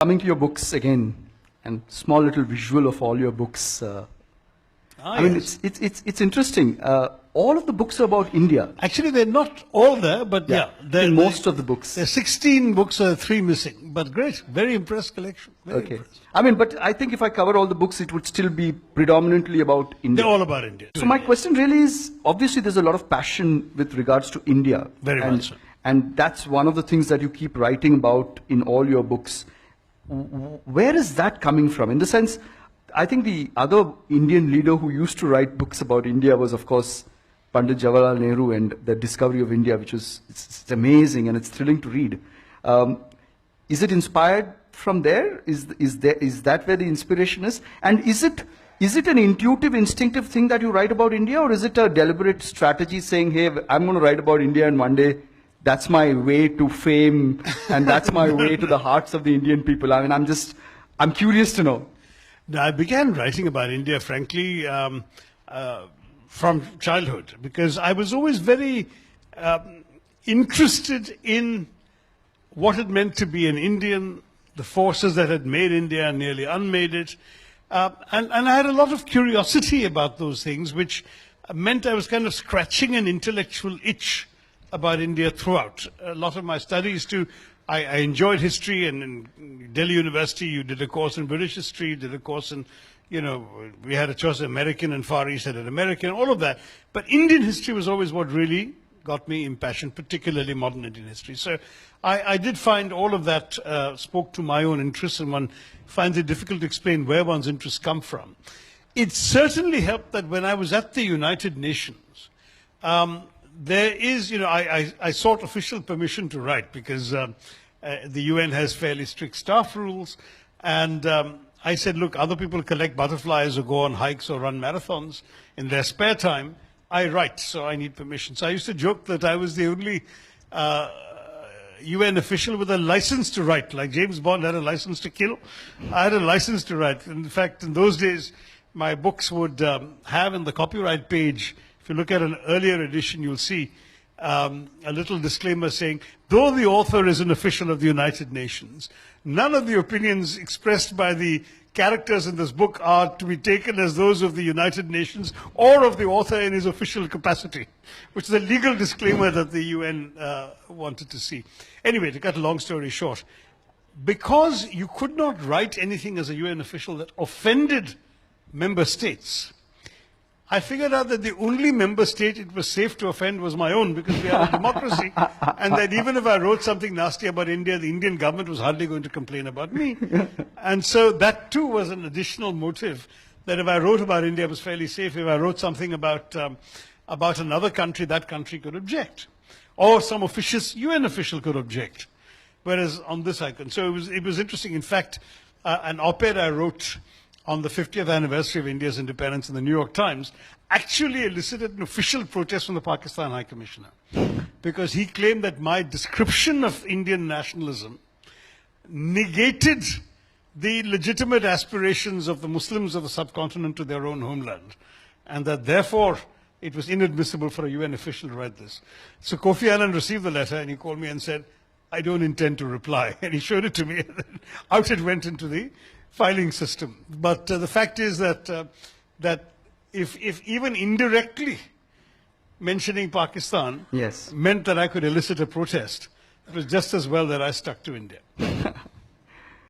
Coming to your books again, and small little visual of all your books. I mean, it's interesting. All of the books are about India. Actually, they're not all there, but yeah, in most of the books. There are 16 books, 3 missing. But great, very impressed collection. Very Okay. impressed. I mean, but I think if I cover all the books, it would still be predominantly about India. They're all about India. So my question really is, obviously there's a lot of passion with regards to India. Very much so. And that's one of the things that you keep writing about in all your books. Where is that coming from? In the sense, I think the other Indian leader who used to write books about India was, of course, Pandit Jawaharlal Nehru and the discovery of India, which was it's amazing and it's thrilling to read. Is it inspired from there? Is that where the inspiration is? And is it an intuitive, instinctive thing that you write about India, or is it a deliberate strategy saying, hey, I'm going to write about India and one day that's my way to fame and that's my way to the hearts of the Indian people? I mean, I'm curious to know. Now, I began writing about India, frankly, from childhood, because I was always very interested in what it meant to be an Indian, the forces that had made India and nearly unmade it. And I had a lot of curiosity about those things, which meant I was kind of scratching an intellectual itch about India throughout. A lot of my studies too, I enjoyed history, and in Delhi University you did a course in British history, you did a course in, we had a choice of American and Far East, I did American, all of that. But Indian history was always what really got me impassioned, particularly modern Indian history. So I did find all of that spoke to my own interests, and one finds it difficult to explain where one's interests come from. It certainly helped that when I was at the United Nations, there is, I sought official permission to write because the UN has fairly strict staff rules, and I said, look, other people collect butterflies or go on hikes or run marathons in their spare time. I write, so I need permission. So I used to joke that I was the only UN official with a license to write. Like James Bond had a license to kill, I had a license to write. In fact, in those days, my books would have in the copyright page, if you look at an earlier edition, you'll see a little disclaimer saying, though the author is an official of the United Nations, none of the opinions expressed by the characters in this book are to be taken as those of the United Nations or of the author in his official capacity, which is a legal disclaimer that the UN wanted to see. Anyway, to cut a long story short, because you could not write anything as a UN official that offended member states, I figured out that the only member state it was safe to offend was my own, because we are a democracy, and that even if I wrote something nasty about India, the Indian government was hardly going to complain about me. And so that too was an additional motive, that if I wrote about India, it was fairly safe. If I wrote something about another country, that country could object. Or some UN official could object. Whereas on this I couldn't. So it was interesting. In fact, an op-ed I wrote on the 50th anniversary of India's independence in the New York Times actually elicited an official protest from the Pakistan High Commissioner, because he claimed that my description of Indian nationalism negated the legitimate aspirations of the Muslims of the subcontinent to their own homeland, and that therefore it was inadmissible for a UN official to write this. So Kofi Annan received the letter and he called me and said, I don't intend to reply. And he showed it to me, and then out it went into the filing system. But the fact is that if even indirectly mentioning Pakistan meant that I could elicit a protest, it was just as well that I stuck to India.